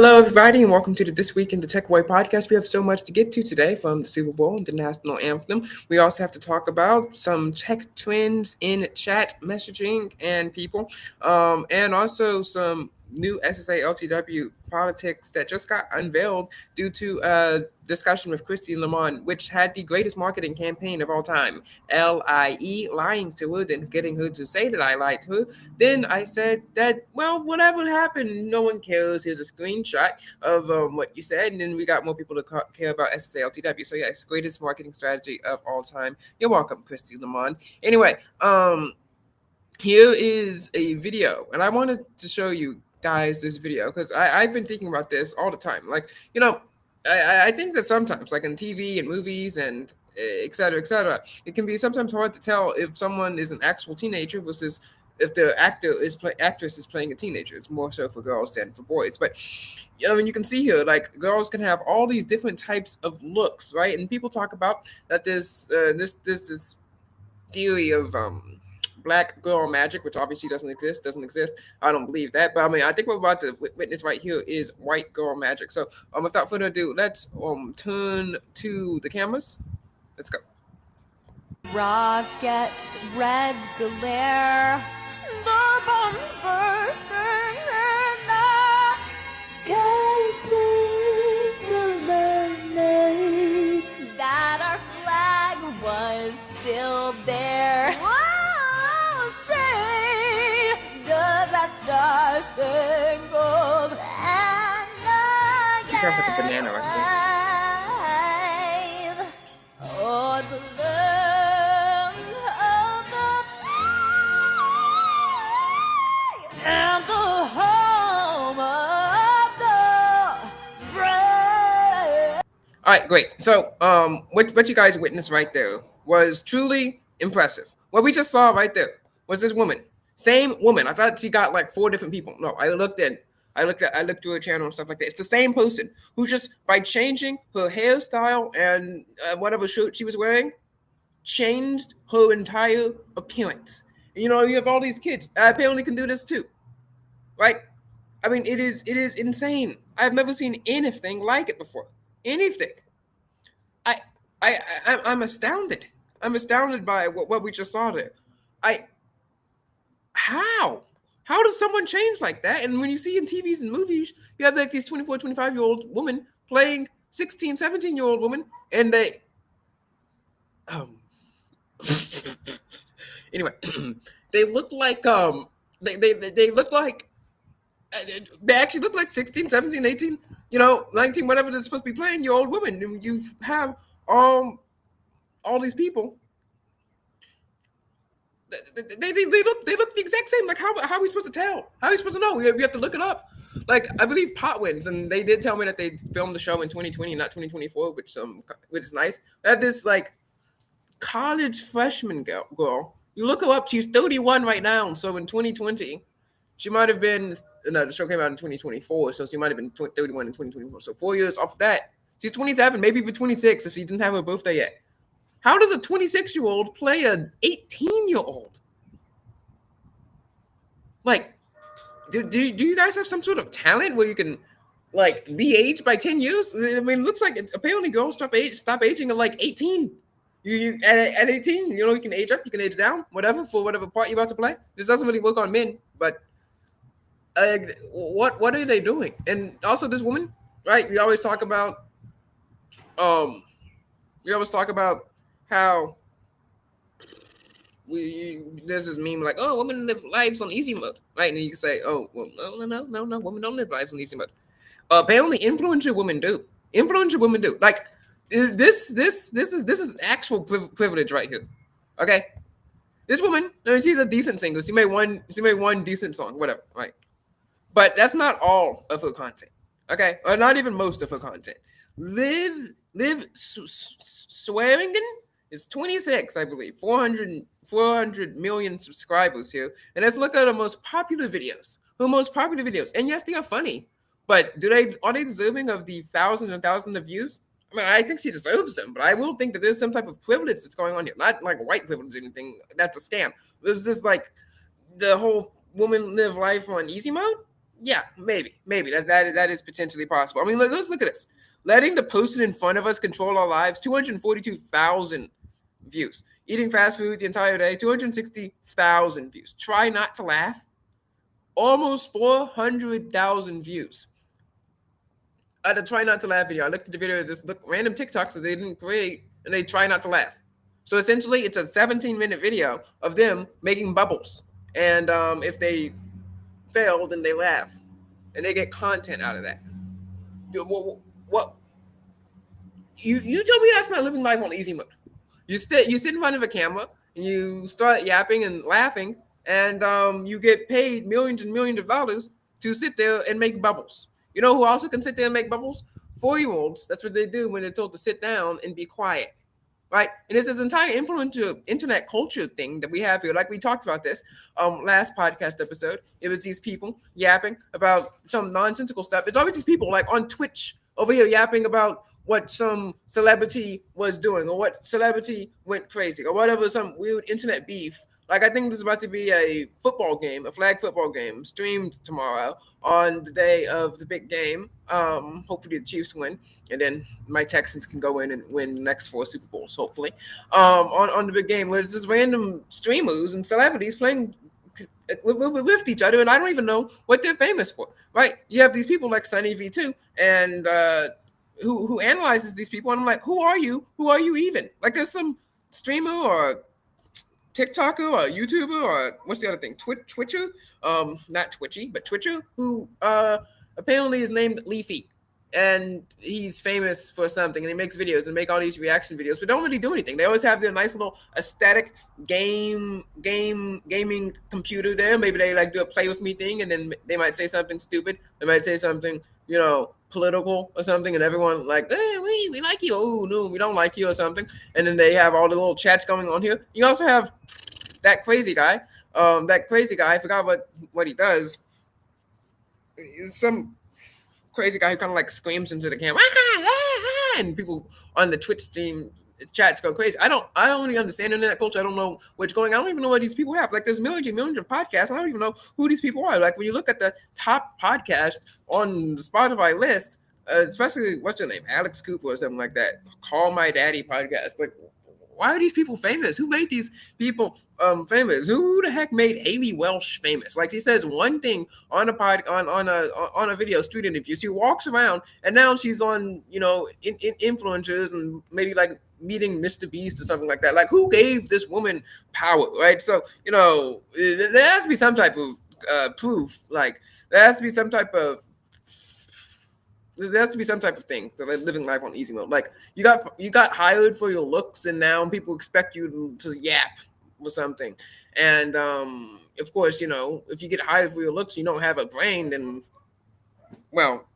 Hello, everybody, and welcome to This Week in the Tech Boy podcast. We have so much to get to today, from the Super Bowl and the national anthem. We also have to talk about some tech trends in chat messaging and people, and also some new SSALTW politics that just got unveiled due to a discussion with Christy Lamont, which had the greatest marketing campaign of all time. LIE, lying to her, and getting her to say that I lied to her. Then I said that, well, whatever happened, no one cares. Here's a screenshot of what you said, and then we got more people to care about SSALTW. So yes, greatest marketing strategy of all time. You're welcome, Christy Lamont. Anyway, here is a video, and I wanted to show you guys this video because I've been thinking about this all the time. Like, I think that sometimes, like in TV and movies and et cetera, it can be sometimes hard to tell if someone is an actual teenager versus if the actress is playing a teenager. It's more so for girls than for boys. But you can see here, like, girls can have all these different types of looks, right? And people talk about that this theory of black girl magic, which obviously doesn't exist. I don't believe that, but I mean, I think we're about to witness right here is white girl magic. So without further ado, let's turn to the cameras. Let's go. Rockets, red glare, the bombs bursting in the sky, that our flag was still there. Whoa, say, does that star spangled banner She sounds like a banana right there. Oh, the land of the free and the home of the brave. All right, great. So, what you guys witnessed right there was truly impressive. What we just saw right there was this woman, same woman. I thought she got like 4 different people. No, I looked through her channel and stuff like that. It's the same person who just, by changing her hairstyle and whatever shirt she was wearing, changed her entire appearance. And, you have all these kids. I apparently can do this too, right? I mean, it is insane. I've never seen anything like it before. Anything. I'm astounded. I'm astounded by what we just saw there. How? How does someone change like that? And when you see in TVs and movies, you have like these 24, 25-year-old women playing 16, 17-year-old women, and they anyway, they look like they look like they actually look like 16, 17, 18, 19, whatever they're supposed to be playing, your old women. And you have all these people. They look the exact same. Like, how are we supposed to tell? How are we supposed to know? We have to look it up. Like, I believe Pot wins, and they did tell me that they filmed the show in 2020, not 2024, which is nice. They have this like college freshman girl. You look her up. She's 31 right now. So in 2020, she might have been. No, the show came out in 2024, so she might have been 31 in 2024. So 4 years off that, she's 27, maybe even 26 if she didn't have her birthday yet. How does a 26-year-old play an 18-year-old? Like, do you guys have some sort of talent where you can, like, be aged by 10 years? I mean, it looks like apparently girls stop aging at like 18. You at 18, you can age up, you can age down, whatever, for whatever part you're about to play. This doesn't really work on men, but what are they doing? And also this woman, right? We always talk about how there's this meme like, oh, women live lives on easy mode, right? And you can say, oh, well, no, women don't live lives on easy mode. Apparently, influential women do. Like, this is actual privilege right here. Okay, this woman, she's a decent singer. She made one decent song, whatever, right? But that's not all of her content. Okay, or not even most of her content. Liv Swearingen is 26, I believe. 400 million subscribers here. And let's look at her most popular videos. And yes, they are funny. But are they deserving of the thousands and thousands of views? I mean, I think she deserves them, but I will think that there's some type of privilege that's going on here. Not like white privilege or anything. That's a scam. It was just like the whole woman live life on easy mode. Yeah, maybe that is potentially possible. I mean, let's look at this. Letting the person in front of us control our lives. 242,000 views. Eating fast food the entire day. 260,000 views. Try not to laugh. Almost 400,000 views. The try not to laugh video. I looked at the video. Just look random TikToks that they didn't create, and they try not to laugh. So essentially, it's a 17-minute video of them making bubbles, and if they fail, then they laugh, and they get content out of that. What you told me that's not living life on easy mode. You sit in front of a camera and you start yapping and laughing, and you get paid millions and millions of dollars to sit there and make bubbles. You know who also can sit there and make bubbles? 4-year-olds. That's what they do when they're told to sit down and be quiet, right? And it's this entire influencer internet culture thing that we have here. Like we talked about this last podcast episode. It was these people yapping about some nonsensical stuff. It's always these people like on Twitch over here yapping about what some celebrity was doing or what celebrity went crazy or whatever, some weird internet beef. Like I think there's about to be a football game, a flag football game, streamed tomorrow on the day of the big game. Hopefully the Chiefs win, and then my Texans can go in and win the next 4 Super Bowls, hopefully. On the big game, where it's just random streamers and celebrities playing with each other, and I don't even know what they're famous for. Right? You have these people like Sunny V2, and who analyzes these people, and I'm like, who are you? Who are you even? Like, there's some streamer or TikToker or YouTuber or what's the other thing? Twitcher, not Twitchy, but Twitcher, who apparently is named Leafy, and he's famous for something, and he makes videos and make all these reaction videos, but don't really do anything. They always have their nice little aesthetic gaming computer there. Maybe they like do a play with me thing, and then they might say something stupid. They might say something, political or something, and everyone like, hey, we like you. Oh no, we don't like you or something. And then they have all the little chats going on here. You also have that crazy guy. I forgot what he does. Some crazy guy who kind of like screams into the camera, and people on the Twitch stream chats go crazy. I don't really understand internet culture. I don't know what's going on. I don't even know what these people have. Like there's millions and millions of podcasts. I don't even know who these people are. Like when you look at the top podcast on the Spotify list, especially what's your name, Alex Cooper or something like that. Call My Daddy podcast. Like, why are these people famous? Who made these people famous? Who the heck made Haley Welsh famous? Like she says one thing on a on a video street interview. She walks around and now she's on in influencers and maybe like meeting Mr. Beast or something like that. Like who gave this woman power, right? So there has to be some type of proof. Like there has to be some type of thing that like living life on easy mode. Like you got hired for your looks, and now people expect you to yap or something. And of course, if you get hired for your looks, you don't have a brain, then well,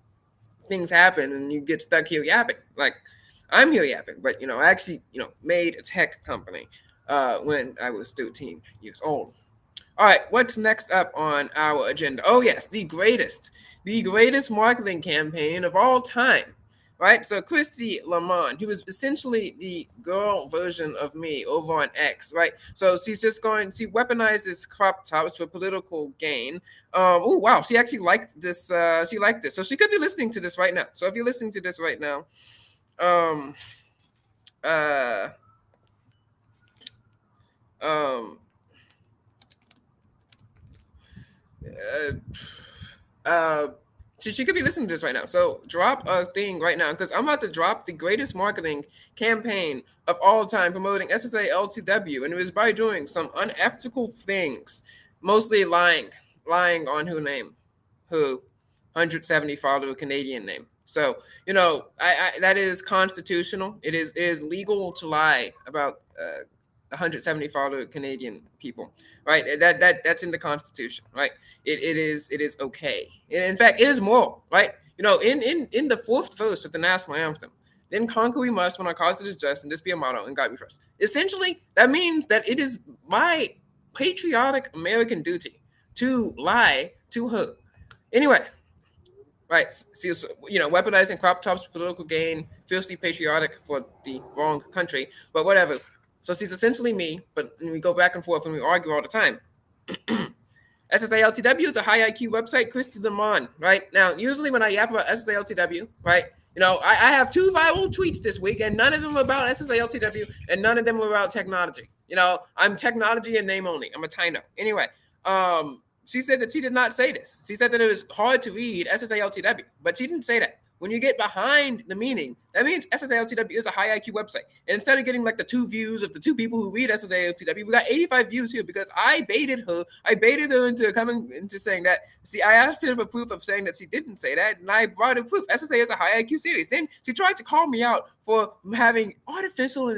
things happen, and you get stuck here yapping. Like I'm here yapping, but I actually made a tech company when I was 13 years old. All right, what's next up on our agenda? Oh yes, the greatest marketing campaign of all time, right? So Christy Lamont, who was essentially the girl version of me over on X, right? So she weaponizes crop tops for political gain. Oh wow, she actually liked this. She liked this, so she could be listening to this right now. So if you're listening to this right now, um, uh, um, uh, she could be listening to this right now. So drop a thing right now because I'm about to drop the greatest marketing campaign of all time promoting SSALTW, and it was by doing some unethical things, mostly lying on who 170 follower Canadian name. So I that is constitutional. It is legal to lie about 170 follower Canadian people, right? That's in the Constitution, right? It is okay. In fact, it is moral, right? In the fourth verse of the national anthem, then conquer we must when our cause it is just, and this be a motto, and God we trust. Essentially, that means that it is my patriotic American duty to lie to her. Anyway, right? See, weaponizing crop tops for political gain, fiercely patriotic for the wrong country, but whatever. So she's essentially me, but we go back and forth and we argue all the time. SSALTW is a high IQ website. Christy Lemon, right? Now, usually when I yap about SSALTW, right, I have 2 viral tweets this week, and none of them were about SSALTW, and none of them were about technology. I'm technology in name only. I'm a Tino. Anyway, she said that she did not say this. She said that it was hard to read SSALTW, but she didn't say that. When you get behind the meaning, that means SSALTW is a high IQ website. And instead of getting like the 2 views of the 2 people who read SSALTW, we got 85 views here because I baited her. I baited her into coming into saying that. See, I asked her for proof of saying that she didn't say that, and I brought her proof. SSA is a high IQ series. Then she tried to call me out for having artificial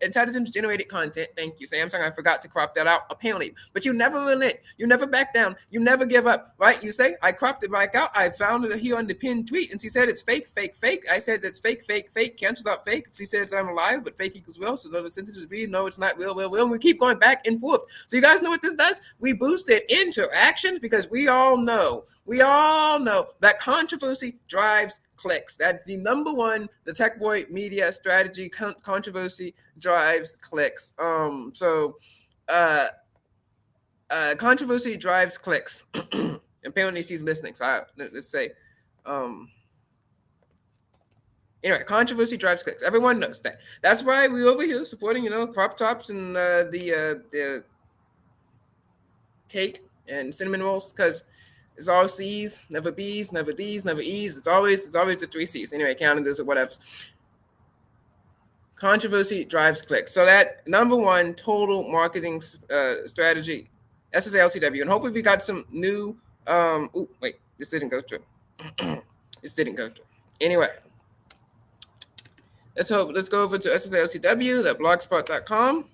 intelligence generated content. Thank you, Samsung. I forgot to crop that out, apparently. But you never relent. You never back down. You never give up, right? You say, I cropped it back out. I found it here on the pinned tweet, and she said it's fake, fake, fake. I said it's fake, fake, fake. Cancels out fake. She says I'm alive, but fake equals real. So the sentence would be, no, it's not real, real, real. And we keep going back and forth. So you guys know what this does? We boosted interactions because we all know that controversy drives clicks. That's the number one, the Tech Boy media strategy. Controversy drives clicks. Controversy drives clicks. Apparently she's listening. So let's say, anyway, controversy drives clicks. Everyone knows that. That's why we over here supporting, crop tops and the cake and cinnamon rolls, because it's all C's, never B's, never D's, never E's. It's always the 3 C's. Anyway, calendars or whatever. Controversy drives clicks. So that number one total marketing strategy, SSALTW, and hopefully we got some new. This didn't go through. This didn't go through. Anyway, let's go over to SSALTW.blogspot.com,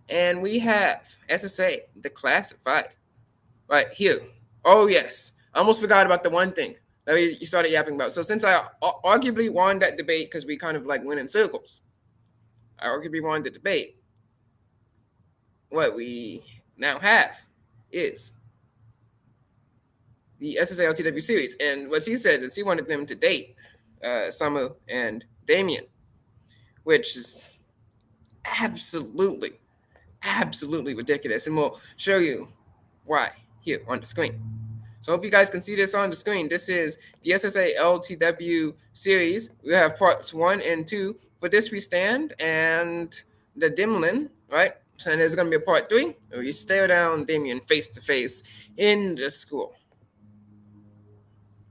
and we have SSA, the classified, right here. Oh yes, I almost forgot about the one thing that you started yapping about. So since I arguably won that debate, because we kind of like went in circles, I arguably won the debate. What we now have is the SSALTW series, and what she said that she wanted them to date Summer and Damien, which is absolutely ridiculous, and we'll show you why here on the screen. So I hope you guys can see this on the screen. This is the SSALTW series. We have parts 1 and 2. For this we stand, and the Dimlin, right? So there's going to be a part 3 where we stare down Damien face to face in the school.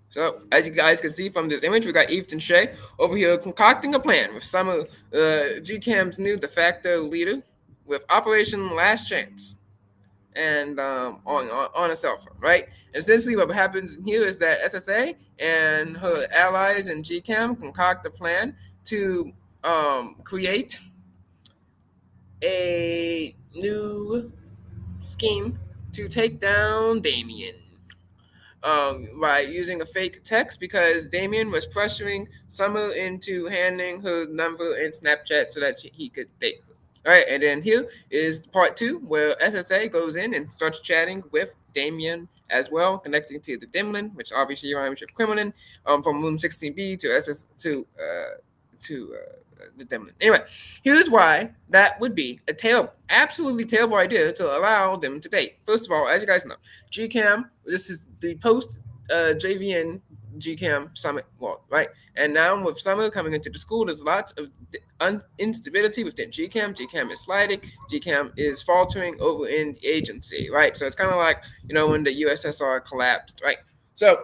So as you guys can see from this image, we got Ethan Shea over here concocting a plan with some of GCAM's new de facto leader with Operation Last Chance, and on a cell phone, right? And essentially what happens here is that SSA and her allies in GCAM concoct a plan to create a new scheme to take down Damien by using a fake text, because Damien was pressuring Summer into handing her number in Snapchat so that he could date her. All right, and then here is part 2 where SSA goes in and starts chatting with Damien as well, connecting to the Dimlin, which obviously rhymes with criminal, from room 16B to the Dimlin. Anyway, here's why that would be a absolutely terrible idea to allow them to date. First of all, as you guys know, GCAM, this is the post JVN GCAM summit wall, right? And now with Summer coming into the school, there's lots of instability within GCAM. GCAM is sliding. GCAM is faltering over in the agency, right? So it's kind of like, when the USSR collapsed, right? So,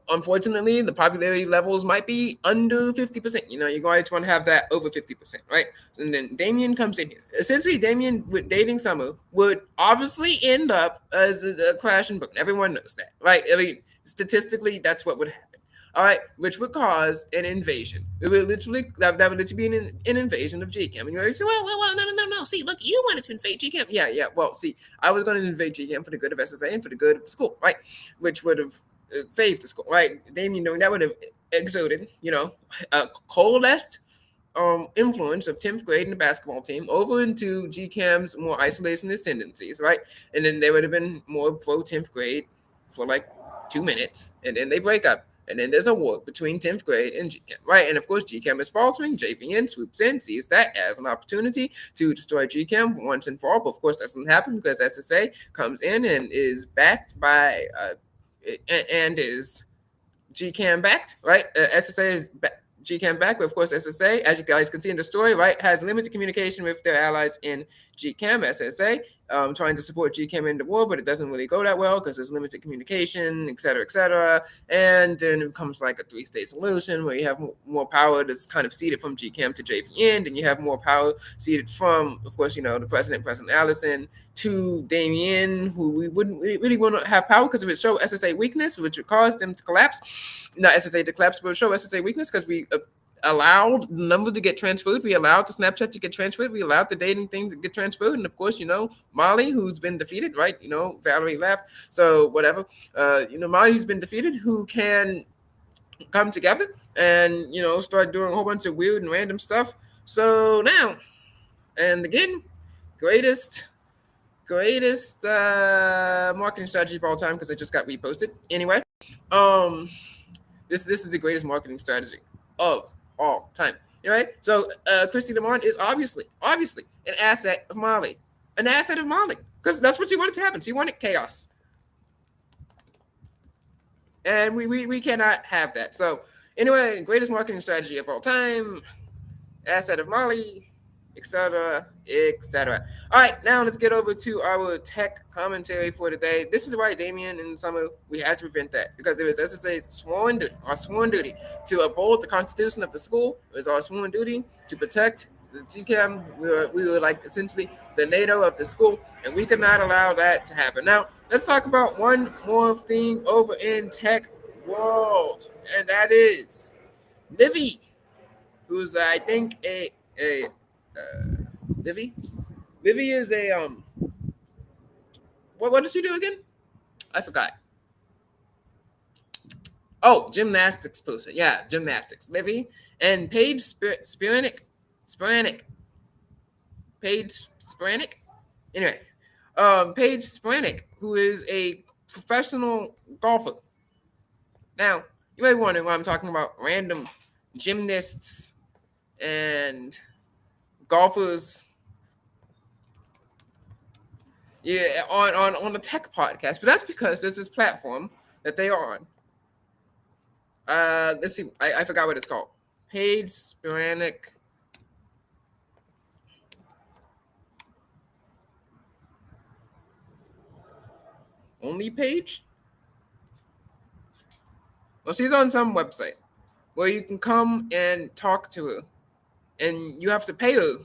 unfortunately, the popularity levels might be under 50%. You're going to want to have that over 50%, right? And then Damien comes in here. Essentially, Damien with dating Summer would obviously end up as a crash and burn. Everyone knows that, right? I mean, statistically, that's what would happen. All right, which would cause an invasion. It would literally that would literally be an invasion of GCAM. And you're say, well, no. See, look, you wanted to invade GCAM. Yeah. Well, see, I was going to invade GCAM for the good of SSA and for the good of the school, right? Which would have saved the school, right? Damien knowing that would have exerted, a coalesced influence of 10th grade in the basketball team over into GCAM's more isolationist tendencies, right? And then they would have been more pro 10th grade for like 2 minutes, and then they break up, And then there's a war between 10th grade and GChem, right? And of course, GChem is faltering. JVN swoops in, sees that as an opportunity to destroy GChem once and for all. But of course, that doesn't happen because SSA comes in and is backed by, and is GCam backed, right? SSA is GCam backed, but of course SSA, as you guys can see in the story, right, has limited communication with their allies in GCam. SSA trying to support GCam in the war, but it doesn't really go that well because there's limited communication, et cetera, et cetera. And then it comes like a three-state solution where you have more power that's kind of ceded from GCam to JVN, and you have more power ceded from, of course, the president, President Allison, to Damien, who we wouldn't really want to have power because it would show SSA weakness, which would cause them to collapse. Not SSA to collapse, but it would show SSA weakness because we allowed the number to get transferred. We allowed the Snapchat to get transferred. We allowed the dating thing to get transferred. And of course, Molly, who's been defeated, right? Valerie left. So whatever. Molly, who's been defeated, who can come together and, start doing a whole bunch of weird and random stuff. So now, and again, greatest marketing strategy of all time because it just got reposted. Anyway, this is the greatest marketing strategy of all time. Right? So Christy Lamont is obviously an asset of Molly. An asset of Molly. Because that's what she wanted to happen. She wanted chaos. And we cannot have that. So anyway, greatest marketing strategy of all time. Asset of Molly, etc., etc. All right, now let's get over to our tech commentary for today. This is why Damien and Summer, we had to prevent that because it was SSA's sworn duty to uphold the constitution of the school. It was our sworn duty to protect the GCAM. We were like essentially the NATO of the school, and we could not allow that to happen. Now, let's talk about one more thing over in tech world, and that is Livy, who's I think Livy is a what does she do again? I forgot. Oh, gymnastics person. Yeah, gymnastics. Livy and Paige Spiranic. Paige Spiranic. Anyway, Paige Spiranic, who is a professional golfer. Now, you may be wondering why I'm talking about random gymnasts and golfers, on the tech podcast, but that's because there's this platform that they are on. Let's see, I forgot what it's called. Paige Spiranic. Only Page? Well, she's on some website where you can come and talk to her, and you have to pay her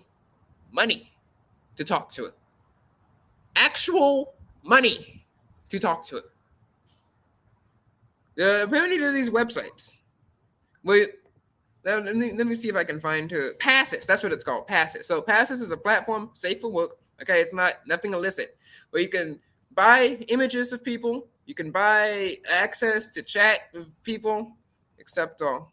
money to talk to her. Actual money to talk to her. Apparently, there are these websites where let me see if I can find her. Passes, that's what it's called. Passes. So Passes is a platform safe for work. Okay, it's nothing illicit, where you can buy images of people. You can buy access to chat with people, except all.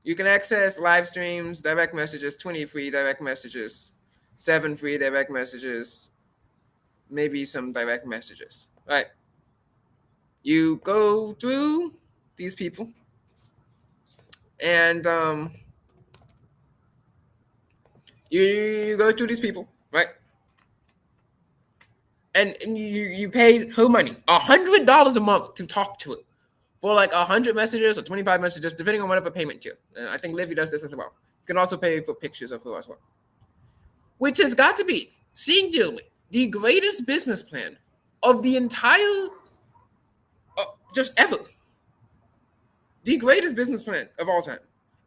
You can access live streams, direct messages, 20 free direct messages, 7 free direct messages, maybe some direct messages. Right? You go through these people, and you go through these people, right? And you pay her money, $100 a month to talk to it for like 100 messages or 25 messages, depending on whatever payment tier. I think Livy does this as well. You can also pay for pictures of her as well, which has got to be singularly the greatest business plan of the entire, just ever. The greatest business plan of all time,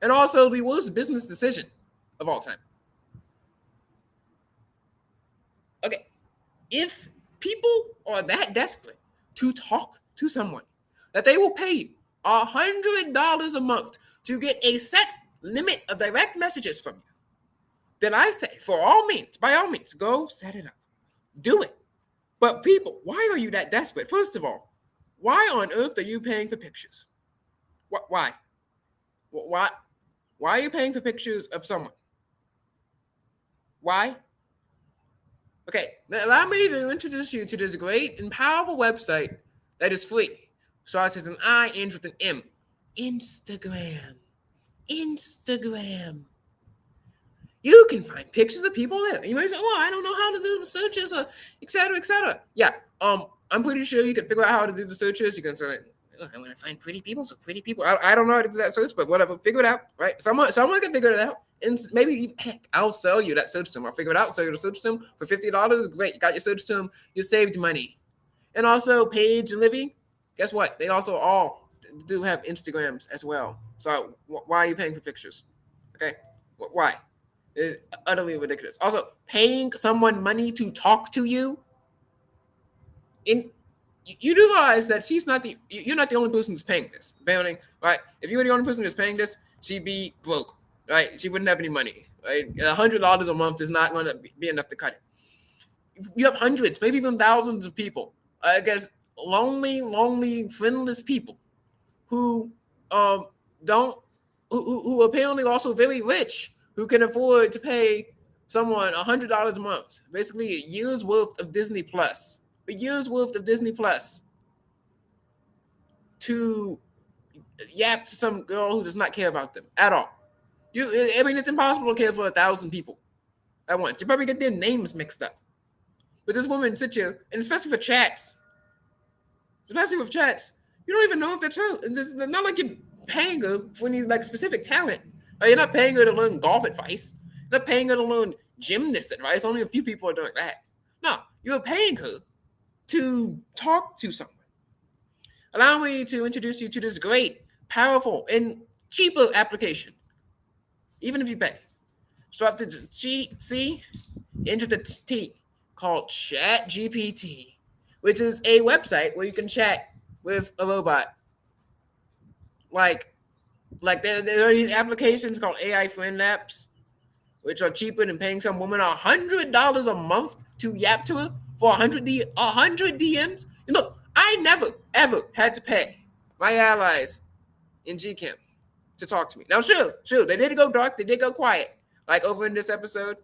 and also the worst business decision of all time. Okay, if people are that desperate to talk to someone that they will pay you $100 a month to get a set limit of direct messages from you, then I say, by all means, go set it up. Do it. But people, why are you that desperate? First of all, why on earth are you paying for pictures? Why? Why are you paying for pictures of someone? Why? Okay, now allow me to introduce you to this great and powerful website that is free Starts with an I, ends with an M. Instagram. Instagram. You can find pictures of people there. You might say, "Oh, I don't know how to do the searches," or etc., etc. Yeah, I'm pretty sure you can figure out how to do the searches. You can say, "Oh, I want to find pretty people, so pretty people." I don't know how to do that search, but whatever. Figure it out, right? Someone can figure it out, and maybe heck, I'll sell you that search term. I'll figure it out. Sell you the search term for $50. Great, you got your search term. You saved money. And also, Paige and Livy, guess what? They also all do have Instagrams as well. So why are you paying for pictures? Okay, why? It's utterly ridiculous. Also, paying someone money to talk to you, in you do realize that you're not the only person who's paying this. Apparently, right? If you were the only person who's paying this, she'd be broke, right? She wouldn't have any money, right? $100 a month is not going to be enough to cut it. You have hundreds, maybe even thousands of people. I guess lonely, friendless people who don't who apparently also very rich, who can afford to pay someone $100 a month, basically a year's worth of Disney Plus, to yap to some girl who does not care about them at all. I mean, it's impossible to care for 1,000 people at once. You probably get their names mixed up. But this woman sits here, and especially with chats, you don't even know if they're true. It's not like you're paying her for any like specific talent. You're not paying her to learn golf advice. You're not paying her to learn gymnast advice. Only a few people are doing that. No, you're paying her to talk to someone. Allow me to introduce you to this great, powerful, and cheaper application. Even if you pay. Start the C, enter the T, called ChatGPT, which is a website where you can chat with a robot. Like there are these applications called AI friend apps, which are cheaper than paying some woman $100 a month to yap to her for 100 DMs. You know, I never ever had to pay my allies in GCamp to talk to me. Now, sure, they did go dark, they did go quiet, like over in this episode,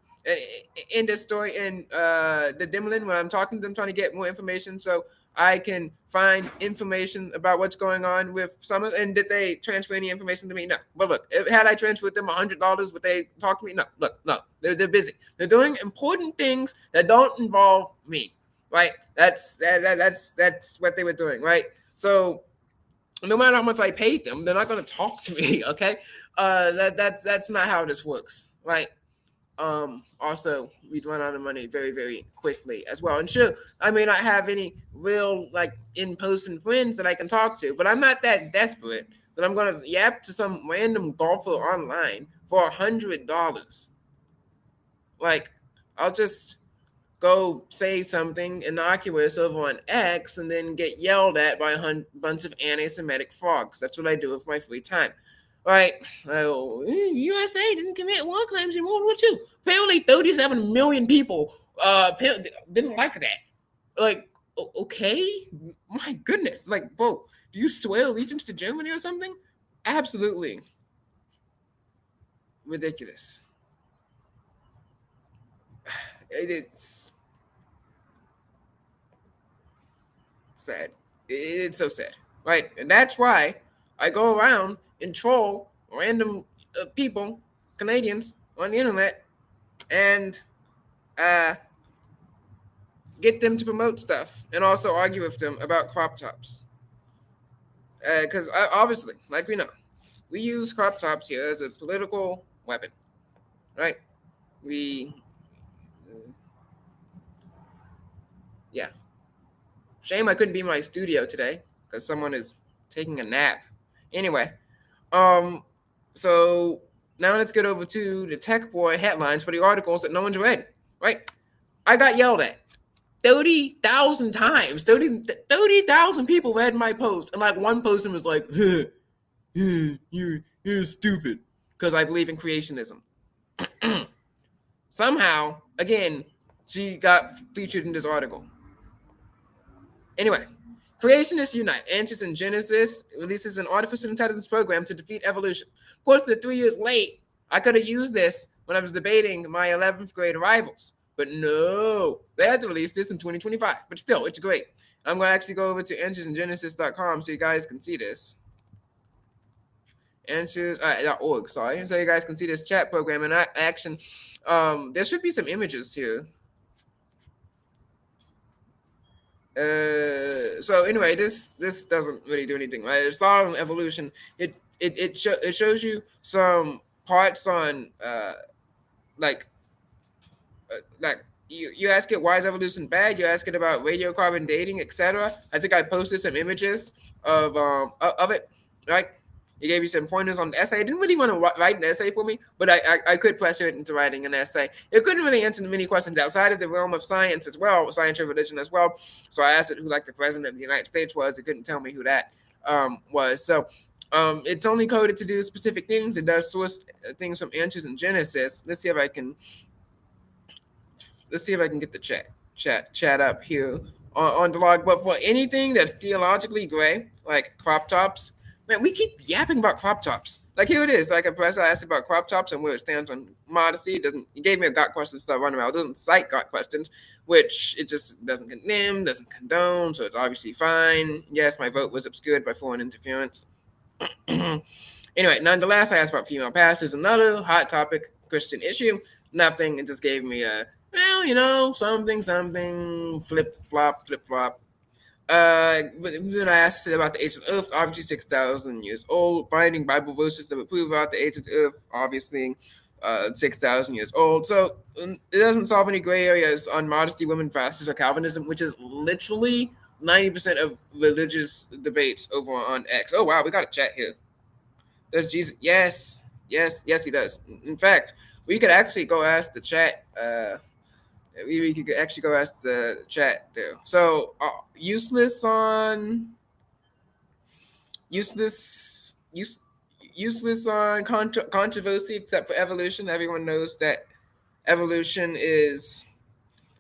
in this story in the Dimlin, when I'm talking to them, trying to get more information so I can find information about what's going on with Summer. And did they transfer any information to me? No. But look, had I transferred them $100, would they talk to me? No. Look, no. They're busy. They're doing important things that don't involve me, right? That's what they were doing, right? So no matter how much I paid them, they're not going to talk to me, okay? That's not how this works, right? Also, we'd run out of money very, very quickly as well. And sure, I may not have any real like in-person friends that I can talk to, but I'm not that desperate that I'm going to yap to some random golfer online for $100. Like, I'll just go say something innocuous over on X and then get yelled at by a bunch of anti-Semitic frogs. That's what I do with my free time. Right? USA didn't commit war crimes in World War II. Apparently 37 million people didn't like that. Like, okay? My goodness. Like, bro, do you swear allegiance to Germany or something? Absolutely ridiculous. It's sad. It's so sad, right? And that's why I go around and troll random people, Canadians, on the internet, and get them to promote stuff, and also argue with them about crop tops. Because obviously, like we know, we use crop tops here as a political weapon, right? We, yeah. Shame I couldn't be in my studio today because someone is taking a nap. Anyway, so now let's get over to the Tech Boy headlines for the articles that no one's read, right? I got yelled at 30,000 times. 30,000 people read my post, and like one person was like, you're stupid because I believe in creationism. Somehow, again, she got featured in this article. Anyway, Creationists Unite. Answers in Genesis releases an artificial intelligence program to defeat evolution. Of course, they're 3 years late. I could have used this when I was debating my 11th grade rivals. But no, they had to release this in 2025. But still, it's great. I'm going to actually go over to enthusiasmgenesis.com so you guys can see this. .org, sorry. So you guys can see this chat program in action. There should be some images here. So anyway, this doesn't really do anything, right? It's all evolution. It shows you some parts on like like you ask it, why is evolution bad? You ask it about radiocarbon dating, etc. I think I posted some images of it, right? It gave you some pointers on the essay. I didn't really want to write an essay for me, but I could pressure it into writing an essay. It couldn't really answer many questions outside of the realm of science as well, science and religion as well. So I asked it who like the president of the United States was. It couldn't tell me who that was. So it's only coded to do specific things. It does source things from Answers in Genesis. Let's see if I can get the chat up here on the log. But for anything that's theologically gray, like crop tops, man, we keep yapping about crop tops. Like here it is. Like a professor asked about crop tops and where it stands on modesty. It doesn't. He gave me a got question stuff running around. It doesn't cite got questions, which it just doesn't condemn, doesn't condone. So it's obviously fine. Yes, my vote was obscured by foreign interference. Anyway, nonetheless, I asked about female pastors, another hot topic Christian issue. Nothing. It just gave me a something, flip flop. But then I asked it about the age of the earth, obviously 6,000 years old. Finding Bible verses that would prove about the age of the earth, obviously 6,000 years old. So it doesn't solve any gray areas on modesty, women fasters, or Calvinism, which is literally 90% of religious debates over on X. Oh wow, we got a chat here. Does Jesus? Yes, he does. In fact, we could actually go ask the chat. We could actually go ask the chat there. So useless use, useless on controversy, except for evolution. Everyone knows that evolution is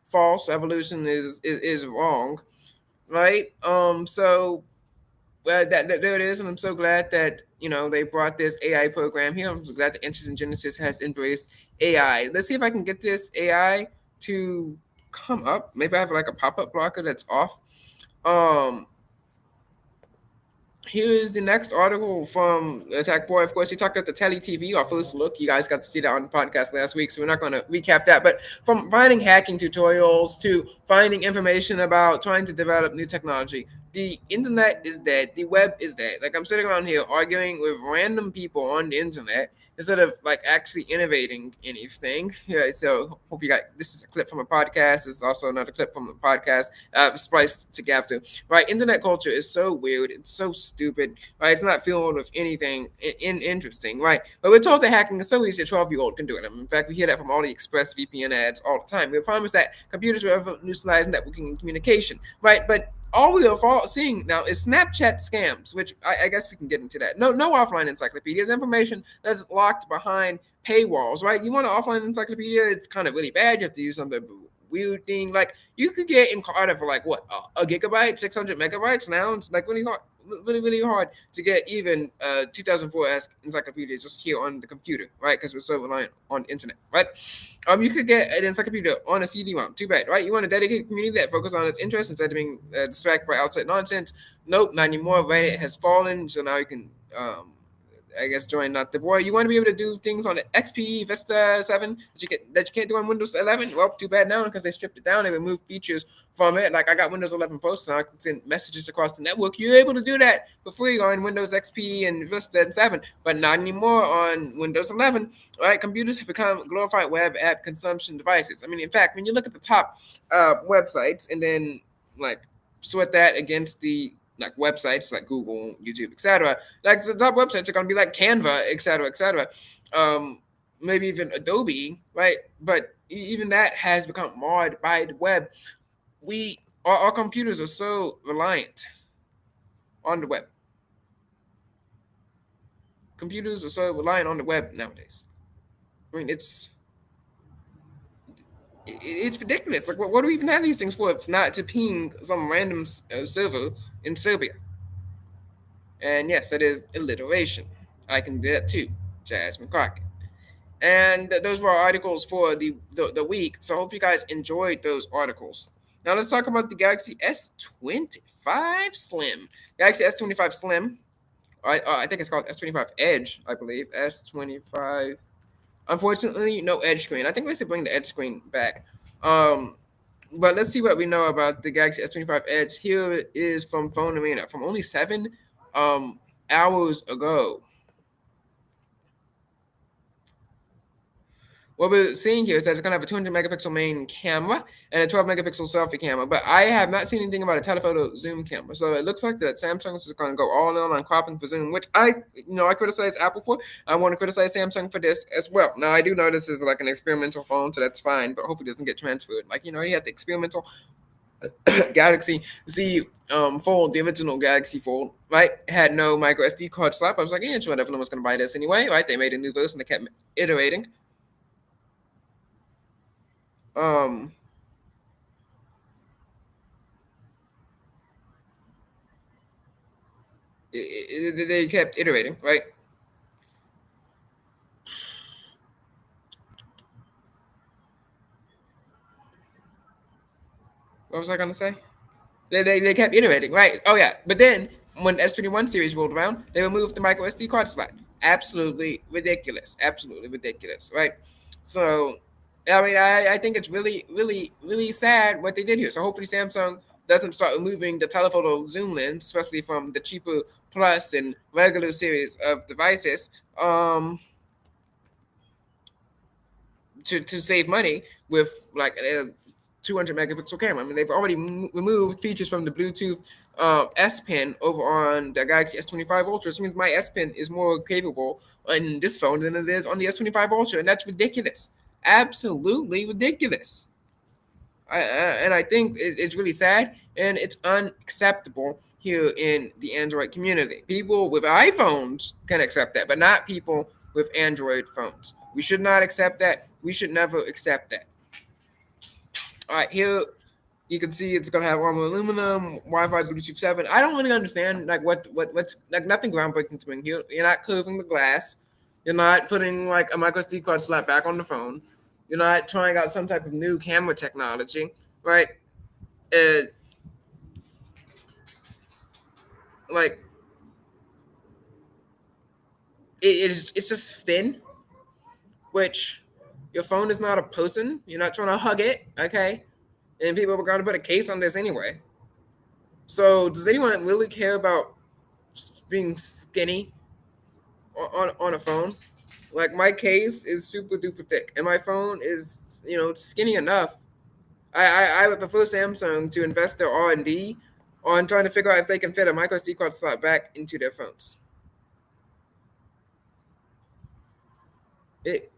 false. Evolution is wrong, right? So that there it is, and I'm so glad that they brought this AI program here. I'm so glad that Interest in Genesis has embraced AI. Let's see if I can get this AI to come up. Maybe I have like a pop-up blocker that's off. Um, Here is the next article from TechBoy. Of course, he talked about the Telly TV, our first look. You guys got to see that on the podcast last week, so we're not going to recap that. But from finding hacking tutorials to finding information about trying to develop new technology, the internet is dead. The web is dead. Like I'm sitting around here arguing with random people on the internet instead of like actually innovating anything. Yeah, so hope you got this is a clip from a podcast. This is also another clip from a podcast spliced together. Right, internet culture is so weird. It's so stupid. Right, it's not filled with anything interesting. Right, but we're told that hacking is so easy. A 12-year-old can do it. In fact, we hear that from all the Express VPN ads all the time. We're promised that computers will revolutionize networking and communication. Right, but all we are seeing now is Snapchat scams, which I guess we can get into that. No offline encyclopedias, information that's locked behind paywalls, right? You want an offline encyclopedia? It's kind of really bad. You have to use some weird thing. Like you could get in Carter for like what a gigabyte, 600 megabytes. Now it's like really hard to get even 2004 encyclopedia just here on the computer, right? Because we're so reliant on the internet, right? You could get an encyclopedia on a CD-ROM. Too bad, right? You want a dedicated community that focuses on its interests instead of being distracted by outside nonsense. Nope, not anymore. Reddit has fallen, so now you can I guess join not the boy. You want to be able to do things on the XP Vista 7 that you can't do on Windows 11. Well, too bad now because they stripped it down. They removed features from it. Like I got Windows 11 Pro, so now I can send messages across the network. You're able to do that for free on Windows XP and Vista and 7, but not anymore on Windows 11. Right? Computers have become glorified web app consumption devices. I mean, in fact, when you look at the top websites and then like sort that against the like websites like Google, YouTube, etc. Like the top websites are gonna be like Canva, etc. Maybe even Adobe, right? But even that has become marred by the web. Our computers are so reliant on the web. Computers are so reliant on the web nowadays. I mean, it's ridiculous. Like, what do we even have these things for if not to ping some random server in Serbia? And yes, that is alliteration. I can do that too, Jasmine Crockett. And those were our articles for the week. So I hope you guys enjoyed those articles. Now let's talk about the Galaxy S25 Slim. Galaxy S25 Slim. I think it's called S25 Edge, I believe. S25. Unfortunately, no edge screen. I think we should bring the edge screen back. Um, but let's see what we know about the Galaxy S25 Edge. Here is from Phone Arena from only 7 hours ago. What we're seeing here is that it's going to have a 200 megapixel main camera and a 12 megapixel selfie camera, but I have not seen anything about a telephoto zoom camera. So it looks like that Samsung is going to go all in on cropping for zoom, which I criticize Apple for. I want to criticize Samsung for this as well. Now I do know this is like an experimental phone, so that's fine, but hopefully it doesn't get transferred. You had the experimental Galaxy Z Fold, the original Galaxy Fold, right? Had no micro SD card slot. I was like, yeah, sure, everyone was going to buy this anyway, right? They made a new version, they kept iterating. Um, they kept iterating, right? What was I gonna say? They kept iterating, right? Oh yeah, but then when S21 series rolled around, they removed the micro SD card slot. Absolutely ridiculous. Absolutely ridiculous, right? So, I think it's really, really, really sad what they did here. So hopefully Samsung doesn't start removing the telephoto zoom lens, especially from the cheaper Plus and regular series of devices. To save money with like a 200 megapixel camera. I mean, they've already removed features from the Bluetooth S Pen over on the Galaxy S25 Ultra, which means my S Pen is more capable on this phone than it is on the S25 Ultra, and that's ridiculous. Absolutely ridiculous. And I think it's really sad and it's unacceptable here in the Android community. People with iPhones can accept that, but not people with Android phones. We should not accept that. We should never accept that. All right, here you can see it's gonna have armor aluminum, Wi-Fi, Bluetooth 7. I don't really understand like what's like nothing groundbreaking to me here. You're not curving the glass. You're not putting like a micro SD card slot back on the phone. You're not trying out some type of new camera technology, right? Uh, like it's just thin, which your phone is not a person. You're not trying to hug it, okay? And people are going to put a case on this anyway. So does anyone really care about being skinny on a phone? Like my case is super duper thick, and my phone is skinny enough. I would prefer Samsung to invest their R&D on trying to figure out if they can fit a micro SD card slot back into their phones. It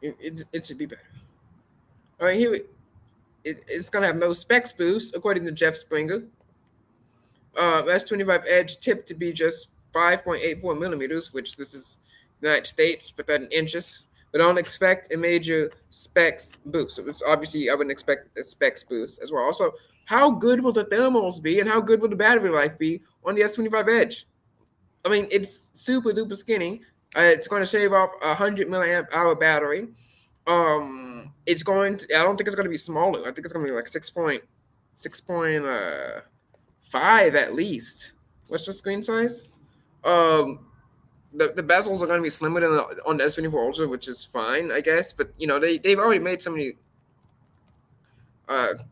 it, it should be better. All right, here it's gonna have no specs boost according to Jeff Springer. S25 Edge tipped to be just 5.84 millimeters, which this is United States, but that in inches. But don't expect a major specs boost. So it's obviously I wouldn't expect a specs boost as well. Also, how good will the thermals be, and how good will the battery life be on the S25 Edge? I mean, it's super duper skinny. It's going to shave off 100 milliamp hour battery. It's going to. I don't think it's going to be smaller. I think it's going to be like 6.5 at least. What's the screen size? Um, the bezels are going to be slimmer than on the S24 Ultra, which is fine, I guess. But they've already made so many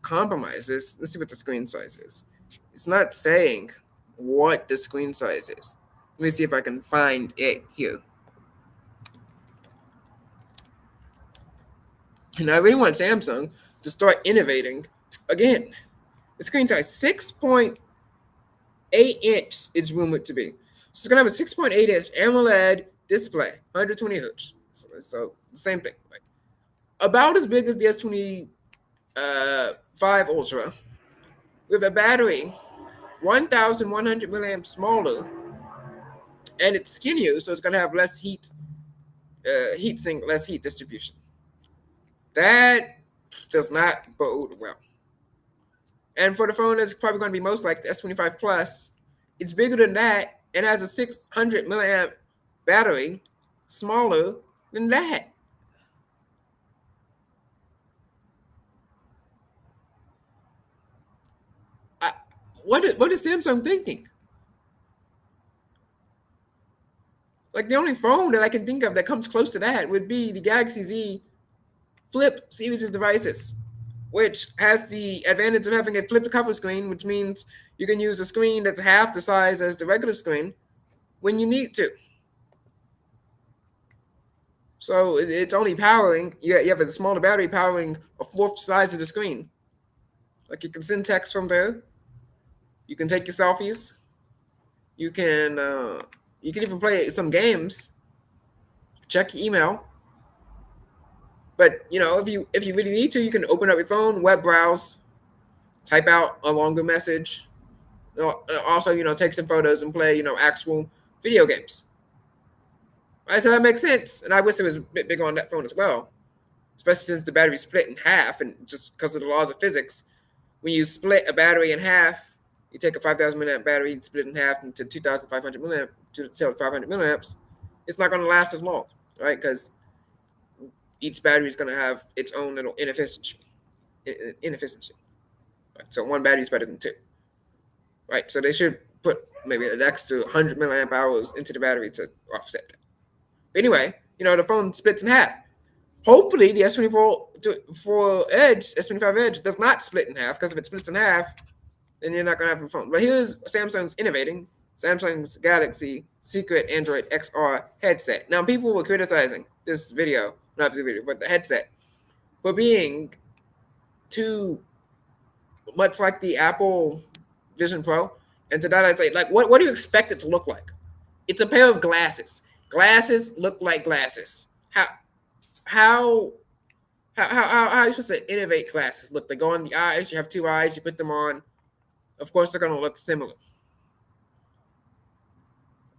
compromises. Let's see what the screen size is. It's not saying what the screen size is. Let me see if I can find it here. And I really want Samsung to start innovating again. The screen size 6.8 inch is rumored to be. So it's gonna have a 6.8 inch AMOLED display, 120 hertz. So same thing, right? About as big as the S25 Ultra, with a battery 1,100 milliamps smaller, and it's skinnier, so it's gonna have less heat sink, less heat distribution. That does not bode well. And for the phone that's probably going to be most like the S25 Plus, it's bigger than that and has a 600 milliamp battery, smaller than that. I, what is Samsung thinking? Like the only phone that I can think of that comes close to that would be the Galaxy Z Flip series of devices, which has the advantage of having a flipped cover screen, which means you can use a screen that's half the size as the regular screen when you need to. So it's only powering, you have a smaller battery powering a fourth size of the screen. Like you can send text from there, you can take your selfies, you can even play some games, check your email. But if you really need to, you can open up your phone, web browse, type out a longer message. Also, take some photos and play, actual video games. Right, so that makes sense. And I wish it was a bit bigger on that phone as well, especially since the battery split in half, and just because of the laws of physics, when you split a battery in half, you take a 5,000 milliamp battery and split it in half into 2,500 milliamp to 500 milliamps. It's not going to last as long, right? Because each battery is going to have its own little inefficiency. Right? So one battery is better than two, right? So they should put maybe an extra 100 milliamp hours into the battery to offset that. But anyway, the phone splits in half. Hopefully, the S24 Edge, S25 Edge does not split in half, because if it splits in half, then you're not going to have a phone. But here's Samsung's innovating Samsung's Galaxy Secret Android XR headset. Now, people were criticizing this video, not the video, but the headset, for being too much like the Apple Vision Pro. And to that, I'd say, like, what do you expect it to look like? It's a pair of glasses. Glasses look like glasses. How are you supposed to innovate glasses? Look, they go on the eyes. You have two eyes. You put them on. Of course, they're going to look similar.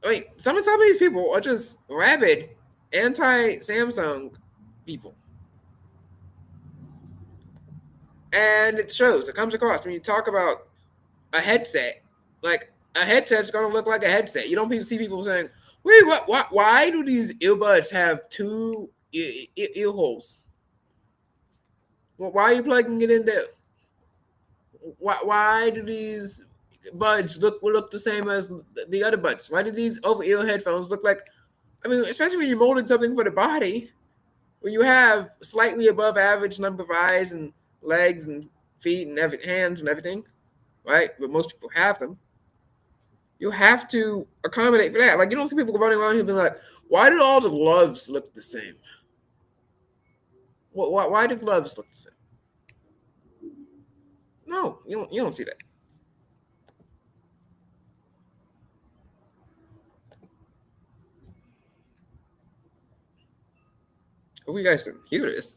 I mean, some of these people are just rabid anti-Samsung people. And it shows. It comes across when you talk about a headset. Like, a headset's going to look like a headset. You don't see people saying, wait, why do these earbuds have two ear holes? Well, why are you plugging it in there? Why do these buds look the same as the other buds? Why do these over-ear headphones look like? I mean, especially when you're molding something for the body, when you have slightly above average number of eyes and legs and feet and hands and everything, right? But most people have them. You have to accommodate for that. Like, you don't see people running around here being like, why do all the gloves look the same? Why do gloves look the same? No, you don't see that. Oh, you guys can hear this.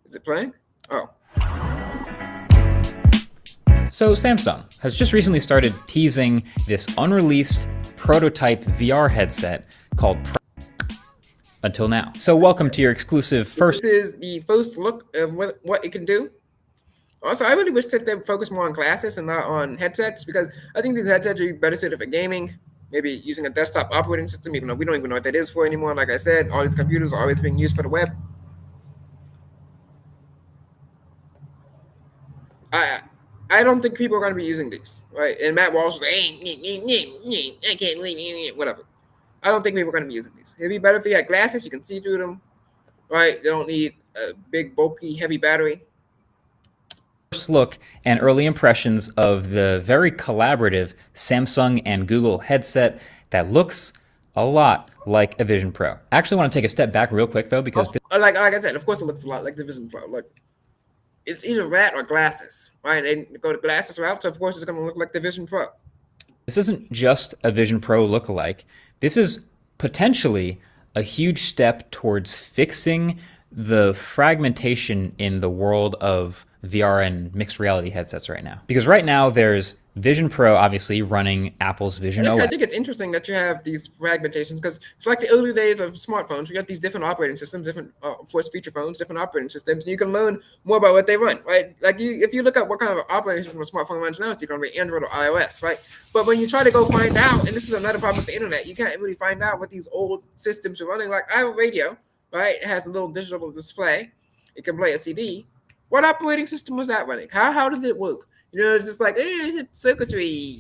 Is it playing? Oh. So Samsung has just recently started teasing this unreleased prototype VR headset called until now. So welcome to your exclusive first. This is the first look of what it can do. Also, I really wish that they would focus more on glasses and not on headsets, because I think these headsets are better suited for gaming, maybe using a desktop operating system, even though we don't even know what that is for anymore. Like I said, all these computers are always being used for the web. I don't think people are going to be using these, right? And Matt Walsh was like, I can't leave, whatever. I don't think people are going to be using these. It'd be better if you had glasses, you can see through them, right? They don't need a big, bulky, heavy battery. First look and early impressions of the very collaborative Samsung and Google headset that looks a lot like a Vision Pro. I actually want to take a step back real quick though, because like I said, of course it looks a lot like the Vision Pro. Like, it's either that or glasses, right? They go to glasses route, so of course it's going to look like the Vision Pro. This isn't just a Vision Pro lookalike. This is potentially a huge step towards fixing the fragmentation in the world of VR and mixed reality headsets right now. Because right now there's Vision Pro, obviously running Apple's Vision Actually, I OS. think it's interesting that you have these fragmentations because it's like the early days of smartphones. You got these different operating systems, different voice feature phones, different operating systems, and you can learn more about what they run, right? Like if you look at what kind of operating system a smartphone runs now, it's going to be Android or iOS, right? But when you try to go find out, and this is another problem with the internet, you can't really find out what these old systems are running. Like I have a radio, right? It has a little digital display. It can play a CD. What operating system was that running? How did it work? It's just like circuitry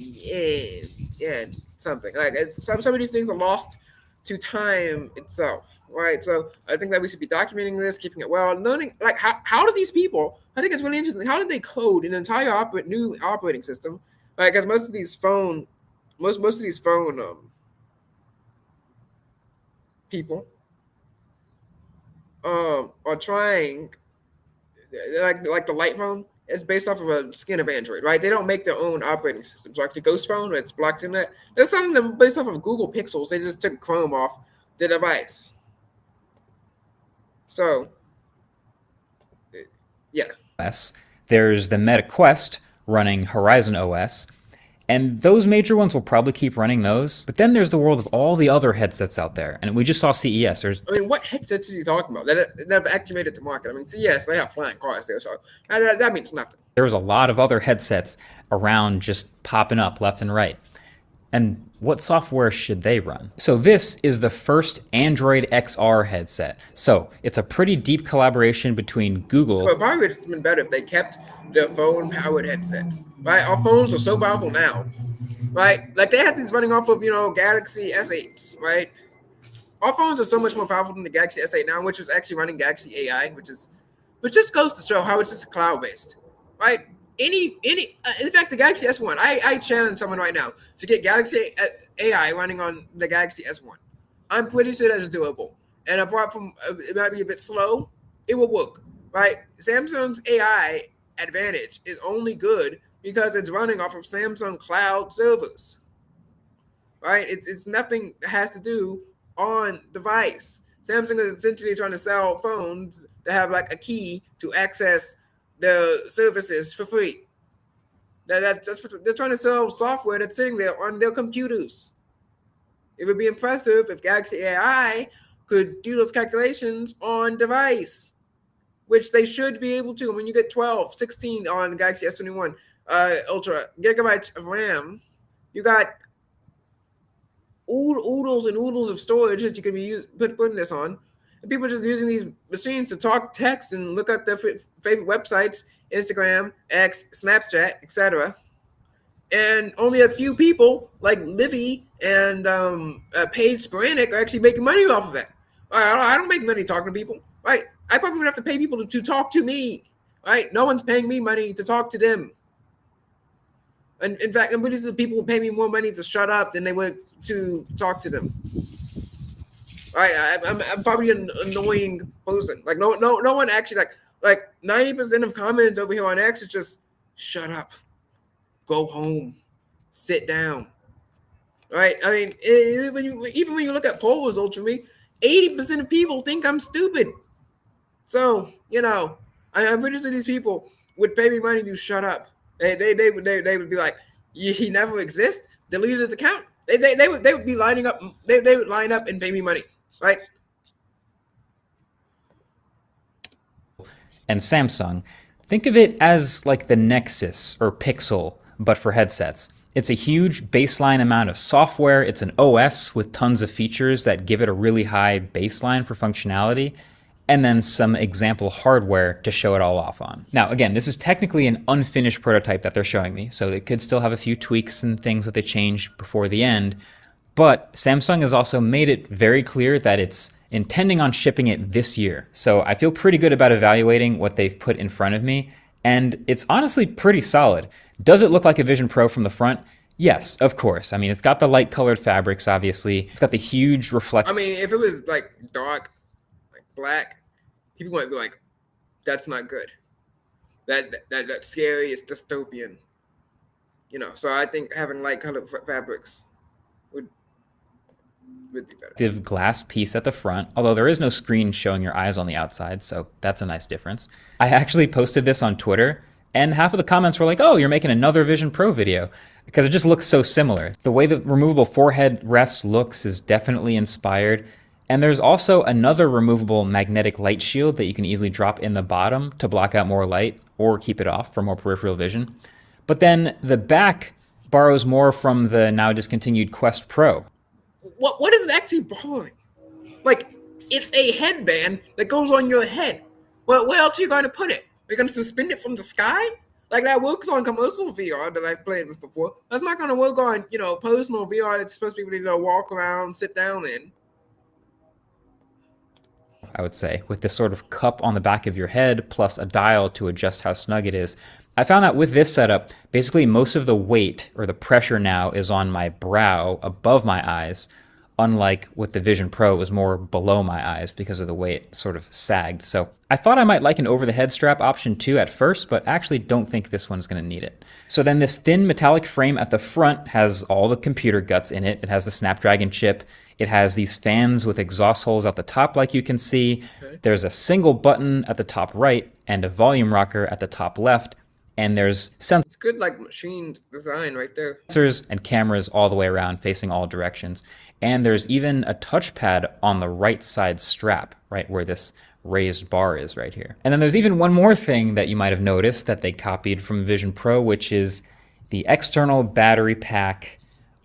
and something like some of these things are lost to time itself, right? So I think that we should be documenting this, keeping it well, learning like how do these people? I think it's really interesting. How did they code an entire new operating system? Right, because most of these phone people are trying like the light phone. It's based off of a skin of Android, right? They don't make their own operating systems. Like the Ghost phone, it's blocked in that. There's something that based off of Google Pixels. They just took Chrome off the device. So, yeah. There's the Meta Quest running Horizon OS. And those major ones will probably keep running those. But then there's the world of all the other headsets out there. And we just saw CES. I mean, what headsets is he talking about that have actually made it to market? I mean, yes, they have flying cars there, so that means nothing. There was a lot of other headsets around just popping up left and right. And what software should they run? So this is the first Android XR headset. So it's a pretty deep collaboration between Google. But probably it's been better if they kept the phone-powered headsets. Right, our phones are so powerful now. Right, like they had these running off of Galaxy S8s. Right, our phones are so much more powerful than the Galaxy S8 now, which is actually running Galaxy AI, which just goes to show how it's just cloud-based. Right. In fact, the Galaxy S1, I challenge someone right now to get Galaxy AI running on the Galaxy S1. I'm pretty sure that's doable. And apart from it might be a bit slow, it will work, right? Samsung's AI advantage is only good because it's running off of Samsung cloud servers, right? It's nothing that has to do on device. Samsung is essentially trying to sell phones that have like a key to access the services for free. They're trying to sell software that's sitting there on their computers. It would be impressive if Galaxy AI could do those calculations on device, which they should be able to. When you get 12, 16 on Galaxy S21 Ultra gigabytes of RAM, you got oodles and oodles of storage that you can be putting this on. And people are just using these machines to talk text and look up their favorite websites, Instagram, X, Snapchat, etc. And only a few people like Livy and Paige Sporanic are actually making money off of that. I don't make money talking to people, right? I probably would have to pay people to talk to me, right? No one's paying me money to talk to them. And in fact, I'm pretty sure people will pay me more money to shut up than they would to talk to them. Right? I'm probably an annoying person. Like no one actually like 90% of comments over here on X is just shut up, go home, sit down. Right? I mean, even when you look at poll results for me, 80% of people think I'm stupid. So I'm pretty sure these people would pay me money to shut up. They would be like, he never exists. Delete his account. They would be lining up. They would line up and pay me money, right? And Samsung, think of it as like the Nexus or Pixel, but for headsets. It's a huge baseline amount of software. It's an OS with tons of features that give it a really high baseline for functionality, and then some example hardware to show it all off on. Now, again, this is technically an unfinished prototype that they're showing me, so it could still have a few tweaks and things that they changed before the end, but Samsung has also made it very clear that it's intending on shipping it this year. So I feel pretty good about evaluating what they've put in front of me, and it's honestly pretty solid. Does it look like a Vision Pro from the front? Yes, of course. I mean, it's got the light-colored fabrics, obviously. It's got the huge reflect. I mean, if it was like dark, like black, people might be like, "That's not good. That's scary. It's dystopian." So I think having light-colored fabrics would would be better. Glass piece at the front, although there is no screen showing your eyes on the outside, so that's a nice difference. I actually posted this on Twitter, and half of the comments were like, oh, you're making another Vision Pro video, because it just looks so similar. The way the removable forehead rest looks is definitely inspired. And there's also another removable magnetic light shield that you can easily drop in the bottom to block out more light or keep it off for more peripheral vision. But then the back borrows more from the now discontinued Quest Pro. What is it actually borrowing? Like, it's a headband that goes on your head. Well, where else are you going to put it? You're going to suspend it from the sky? Like, that works on commercial VR that I've played with before. That's not going to work on, personal VR that's supposed to be able to walk around, sit down in. I would say, with this sort of cup on the back of your head plus a dial to adjust how snug it is. I found that with this setup, basically most of the weight or the pressure now is on my brow above my eyes, unlike with the Vision Pro, it was more below my eyes because of the way it sort of sagged. So I thought I might like an over-the-head strap option too at first, but actually don't think this one's going to need it. So then this thin metallic frame at the front has all the computer guts in it. It has the Snapdragon chip. It has these fans with exhaust holes at the top like you can see. Okay. There's a single button at the top right and a volume rocker at the top left. And there's sensors. It's good, like, machined design right there. Sensors and cameras all the way around facing all directions. And there's even a touchpad on the right side strap, right where this raised bar is right here. And then there's even one more thing that you might have noticed that they copied from Vision Pro, which is the external battery pack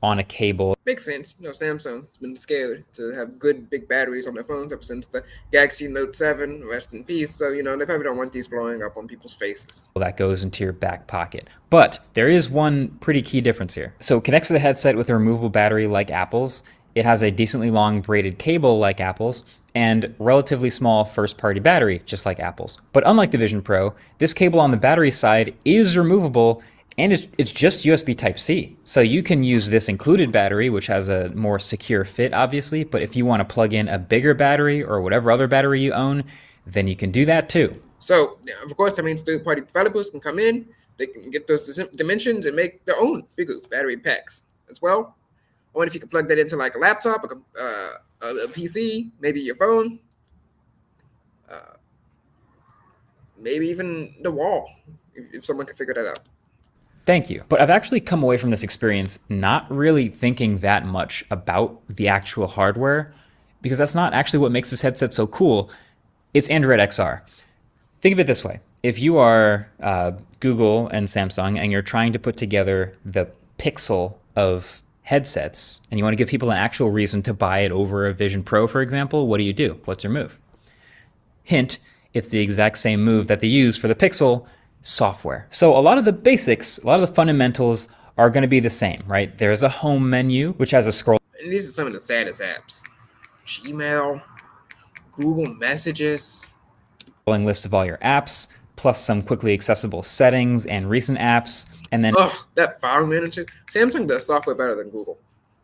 on a cable. Makes sense. Samsung's been scared to have good big batteries on their phones ever since the Galaxy Note 7, rest in peace. So, they probably don't want these blowing up on people's faces. Well, that goes into your back pocket. But there is one pretty key difference here. So it connects to the headset with a removable battery like Apple's. It has a decently long braided cable like Apple's and relatively small first-party battery just like Apple's. But unlike the Vision Pro, this cable on the battery side is removable and it's just USB Type-C. So you can use this included battery, which has a more secure fit, obviously. But if you want to plug in a bigger battery or whatever other battery you own, then you can do that too. So, of course, that means third-party developers can come in, they can get those dimensions and make their own bigger battery packs as well. I wonder if you could plug that into like a laptop, a PC, maybe your phone, maybe even the wall, if someone could figure that out. Thank you. But I've actually come away from this experience not really thinking that much about the actual hardware, because that's not actually what makes this headset so cool. It's Android XR. Think of it this way. If you are Google and Samsung and you're trying to put together the Pixel of headsets and you want to give people an actual reason to buy it over a Vision Pro, for example, what do? What's your move? Hint, it's the exact same move that they use for the Pixel software. So a lot of the basics, a lot of the fundamentals are going to be the same, right? There's a home menu, which has a scroll. And these are some of the saddest apps. Gmail, Google Messages. List of all your apps, plus some quickly accessible settings and recent apps. And then that file manager. Samsung does software better than Google.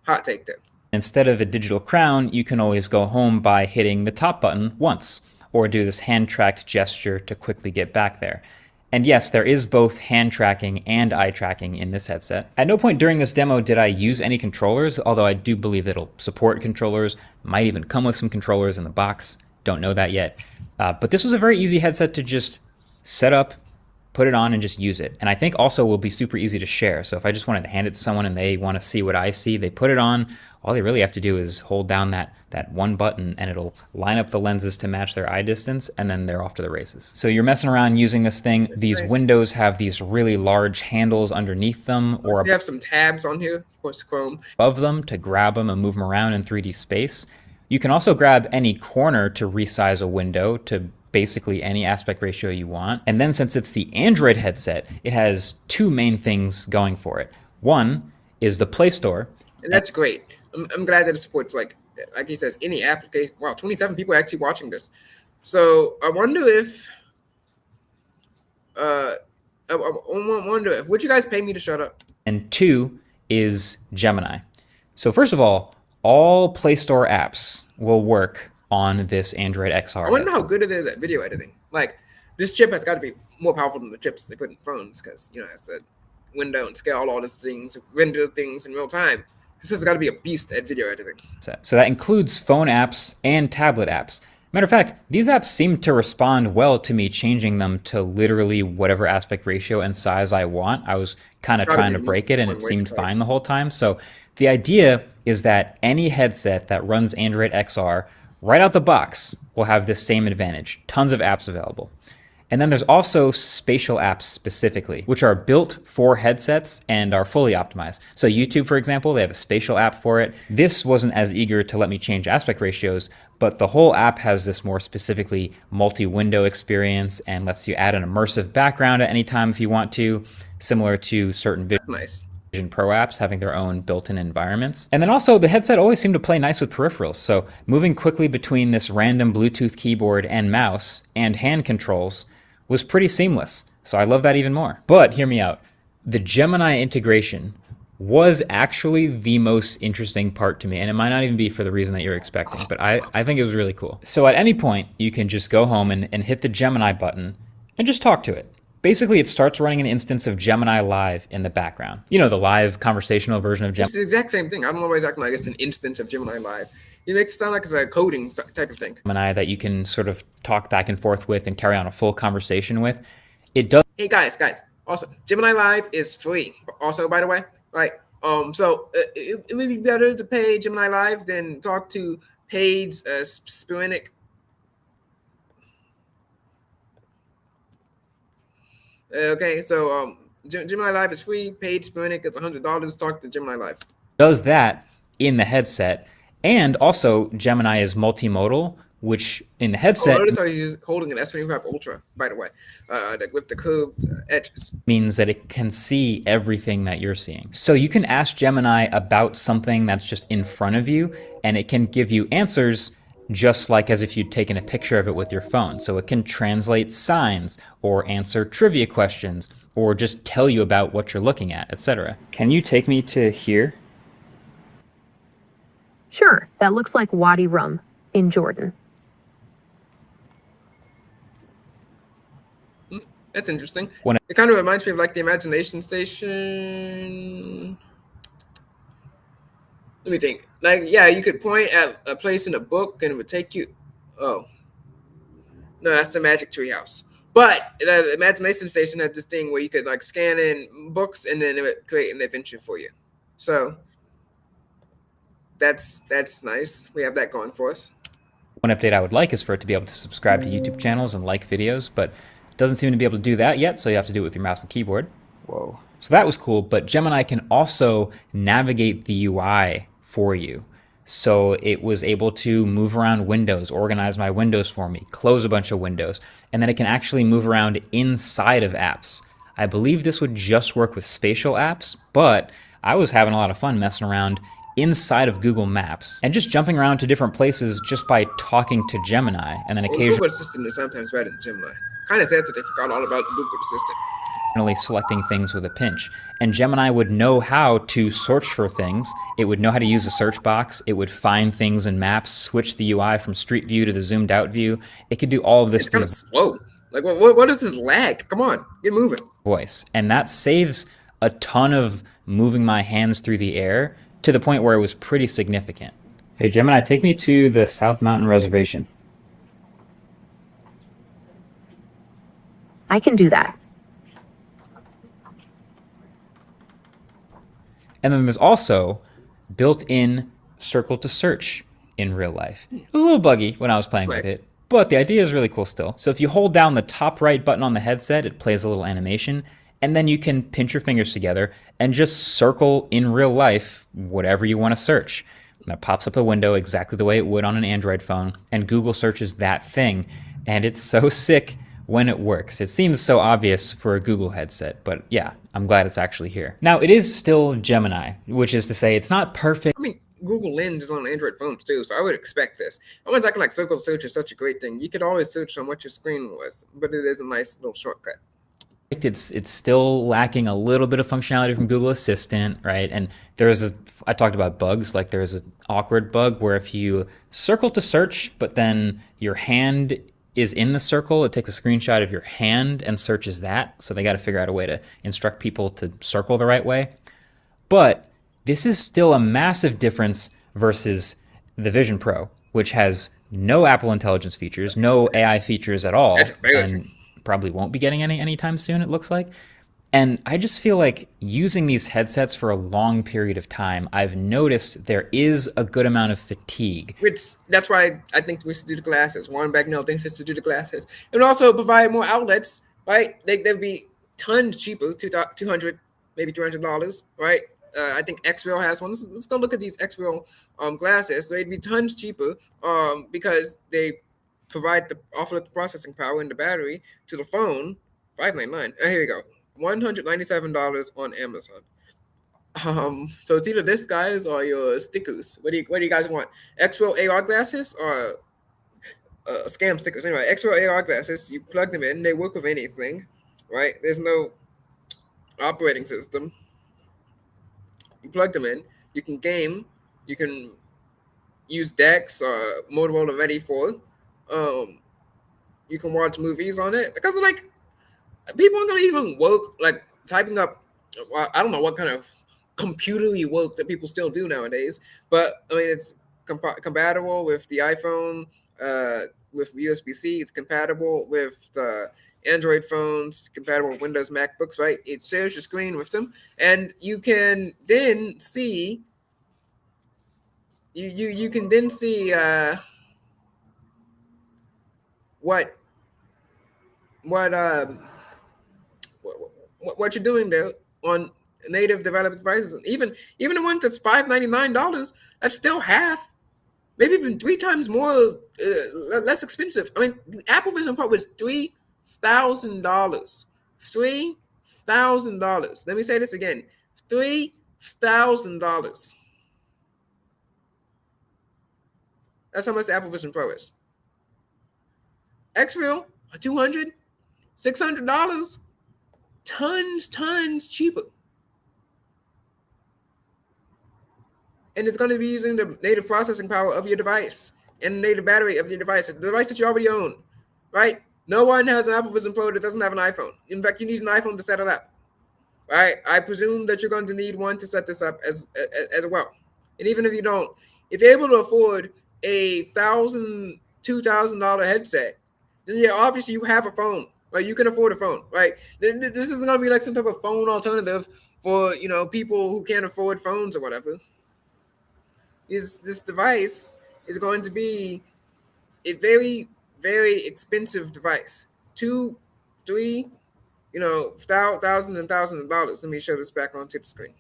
Hot take there. Instead of a digital crown, you can always go home by hitting the top button once, or do this hand-tracked gesture to quickly get back there. And yes, there is both hand tracking and eye tracking in this headset. At no point during this demo did I use any controllers, although I do believe it'll support controllers, might even come with some controllers in the box. Don't know that yet. But this was a very easy headset to just set up, put it on, and just use it. And I think also will be super easy to share. So if I just wanted to hand it to someone and they want to see what I see, they put it on. All they really have to do is hold down that one button and it'll line up the lenses to match their eye distance, and then they're off to the races. So you're messing around using this thing. These windows have these really large handles underneath them, or you have some tabs on here, of course, Chrome, above them to grab them and move them around in 3D space. You can also grab any corner to resize a window to basically any aspect ratio you want. And then since it's the Android headset, it has two main things going for it. One is the Play Store. And that's great. I'm glad that it supports, like he says, any application. Wow, 27 people are actually watching this. So I wonder if, would you guys pay me to shut up? And two is Gemini. So first of all Play Store apps will work on this Android XR. I wonder how good it is at video editing. Like, this chip has got to be more powerful than the chips they put in phones because, it's a window and scale all these things, render things in real time. This has got to be a beast at video editing. So that includes phone apps and tablet apps. Matter of fact, these apps seem to respond well to me changing them to literally whatever aspect ratio and size I want. I was kind of trying to break it and it seemed fine the whole time. So the idea is that any headset that runs Android XR right out the box will have this same advantage. Tons of apps available. And then there's also spatial apps specifically, which are built for headsets and are fully optimized. So YouTube, for example, they have a spatial app for it. This wasn't as eager to let me change aspect ratios, but the whole app has this more specifically multi-window experience and lets you add an immersive background at any time if you want to, similar to certain Vision Pro apps having their own built-in environments. And then also the headset always seemed to play nice with peripherals. So moving quickly between this random Bluetooth keyboard and mouse and hand controls was pretty seamless. So I love that even more. But hear me out. The Gemini integration was actually the most interesting part to me. And it might not even be for the reason that you're expecting, but I think it was really cool. So at any point, you can just go home and hit the Gemini button and just talk to it. Basically, it starts running an instance of Gemini Live in the background. You know, the live conversational version of Gemini. It's the exact same thing. I don't know why it's acting like it's an instance of Gemini Live. It makes it sound like it's a coding type of thing. Gemini that you can sort of talk back and forth with and carry on a full conversation with. It does. Hey guys. Also, Gemini Live is free. Also, by the way, right? So it would be better to pay Gemini Live than talk to paid Spirinic. Okay, so Gemini Live is free. Paid Spirinic is $100. Talk to Gemini Live. Does that in the headset, and also Gemini is multimodal, which in the headset he's holding an S25 Ultra, by the way, with the curved edges. Means that it can see everything that you're seeing. So you can ask Gemini about something that's just in front of you, and it can give you answers just like as if you'd taken a picture of it with your phone. So it can translate signs or answer trivia questions or just tell you about what you're looking at, etc. Can you take me to here? Sure, that looks like Wadi Rum in Jordan. That's interesting. It kind of reminds me of like the Imagination Station. Let me think. Like, yeah, you could point at a place in a book and it would take you. Oh, no, that's the Magic Tree House. But the Imagination Station had this thing where you could like scan in books and then it would create an adventure for you. So that's nice. We have that going for us. One update I would like is for it to be able to subscribe to YouTube channels and like videos, but it doesn't seem to be able to do that yet, so you have to do it with your mouse and keyboard. Whoa. So that was cool, but Gemini can also navigate the UI for you. So it was able to move around windows, organize my windows for me, close a bunch of windows, and then it can actually move around inside of apps. I believe this would just work with spatial apps, but I was having a lot of fun messing around inside of Google Maps and just jumping around to different places just by talking to Gemini, and then occasionally Google Assistant is sometimes better than Gemini. Kind of sad that they forgot all about Google Assistant. Selecting things with a pinch. And Gemini would know how to search for things. It would know how to use a search box. It would find things in maps, switch the UI from street view to the zoomed out view. It could do all of this. It's kind of slow. Like, what is this lag? Come on, get moving. Voice. And that saves a ton of moving my hands through the air to the point where it was pretty significant. Hey, Gemini, take me to the South Mountain Reservation. I can do that. And then there's also built-in circle to search in real life. It was a little buggy when I was playing with it, but the idea is really cool still. So if you hold down the top right button on the headset, it plays a little animation, and then you can pinch your fingers together and just circle in real life whatever you want to search. And it pops up a window exactly the way it would on an Android phone, and Google searches that thing, and it's so sick when it works. It seems so obvious for a Google headset, but yeah, I'm glad it's actually here. Now, it is still Gemini, which is to say it's not perfect. I mean, Google Lens is on Android phones too, so I would expect this. Everyone's acting like circle search is such a great thing. You could always search on what your screen was, but it is a nice little shortcut. It's still lacking a little bit of functionality from Google Assistant, right? And I talked about bugs, like there's an awkward bug where if you circle to search, but then your hand is in the circle, it takes a screenshot of your hand and searches that. So they got to figure out a way to instruct people to circle the right way. But This is still a massive difference versus the Vision Pro, which has no Apple Intelligence features, no AI features at That's all, embarrassing. and probably won't be getting any anytime soon, it looks like. And I just feel like using these headsets for a long period of time, I've noticed there is a good amount of fatigue. Which that's why I think we should do the glasses. Warren Bagnell thinks it's to do the glasses, and also provide more outlets. Right? They'd be tons cheaper, 200, maybe $300. Right? I think Xreal has one. Let's go look at these Xreal glasses. They'd be tons cheaper because they provide the offer the processing power and the battery to the phone. $599. Here we go. $197 on Amazon. So it's either this guys or your stickers. What do you guys want? Xreal AR glasses or scam stickers? Anyway, Xreal AR glasses. You plug them in. They work with anything, right? There's no operating system. You plug them in. You can game. You can use Dex or Motorola Ready 4. You can watch movies on it because like people aren't gonna even work like typing up. Well, I don't know what kind of computery work that people still do nowadays, but I mean it's compatible with the iPhone, with USB-C. It's compatible with the Android phones. Compatible with Windows MacBooks. Right? It shares your screen with them, and you can then see. You can then see what what what you're doing there on native developed devices. Even the one that's $599, that's still half, maybe even three times more less expensive. I mean, the Apple Vision Pro was $3,000. $3,000. Let me say this again: $3,000. That's how much the Apple Vision Pro is. Xreal, $200, $600, tons cheaper. And it's going to be using the native processing power of your device and the native battery of your device, the device that you already own, right? No one has an Apple Vision Pro that doesn't have an iPhone. In fact, you need an iPhone to set it up, right? I presume that you're going to need one to set this up as well. And even if you don't, if you're able to afford a $2,000 headset, then yeah, obviously you have a phone, right? You can afford a phone, right? This isn't going to be like some type of phone alternative for people who can't afford phones or whatever. This device is going to be a very expensive device. Two, three, thousands and thousands of dollars. Let me show this back onto the screen.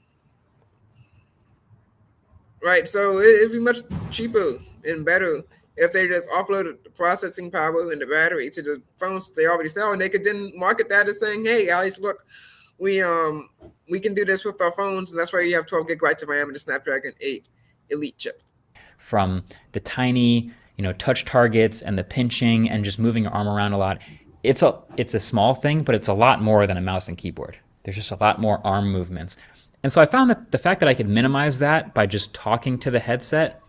Right, so it'd be much cheaper and better if they just offloaded the processing power and the battery to the phones they already sell, and they could then market that as saying, "Hey, guys, look, we can do this with our phones, and that's why you have 12 gigabytes of RAM and the Snapdragon 8 Elite chip." From the tiny, touch targets and the pinching and just moving your arm around a lot, it's a small thing, but it's a lot more than a mouse and keyboard. There's just a lot more arm movements. And so I found that the fact that I could minimize that by just talking to the headset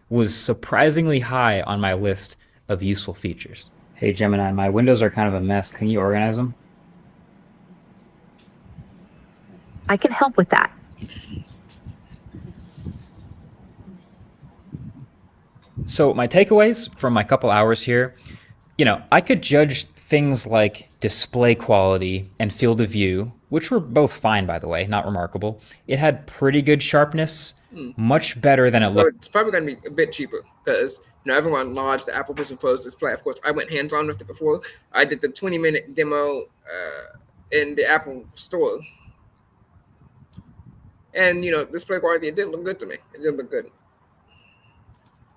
was surprisingly high on my list of useful features. Hey Gemini, my windows are kind of a mess. Can you organize them? I can help with that. So my takeaways from my couple hours here, I could judge things like display quality and field of view, which were both fine, by the way, not remarkable. It had pretty good sharpness, much better than it So looked. it's probably going to be a bit cheaper because everyone lauds the Apple Vision Pro's display. Of course, I went hands-on with it before. I did the 20-minute demo in the Apple Store, and display quality, it didn't look good to me. It didn't look good.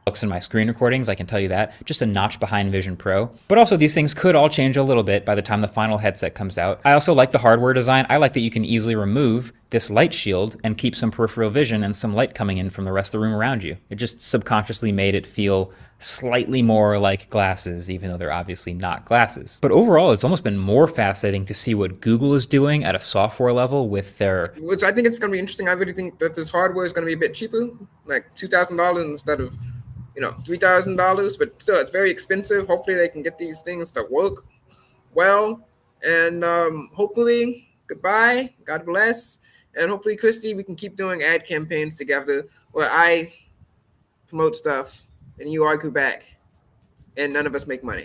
Looks in my screen recordings, I can tell you that. Just a notch behind Vision Pro. But also these things could all change a little bit by the time the final headset comes out. I also like the hardware design. I like that you can easily remove this light shield and keep some peripheral vision and some light coming in from the rest of the room around you. It just subconsciously made it feel slightly more like glasses, even though they're obviously not glasses. But overall, it's almost been more fascinating to see what Google is doing at a software level with their... Which I think it's going to be interesting. I really think that this hardware is going to be a bit cheaper, like $2,000 instead of $3,000, but still, it's very expensive. Hopefully, they can get these things to work well, and hopefully, goodbye, God bless, And hopefully, Christy, we can keep doing ad campaigns together where I promote stuff and you argue back and none of us make money.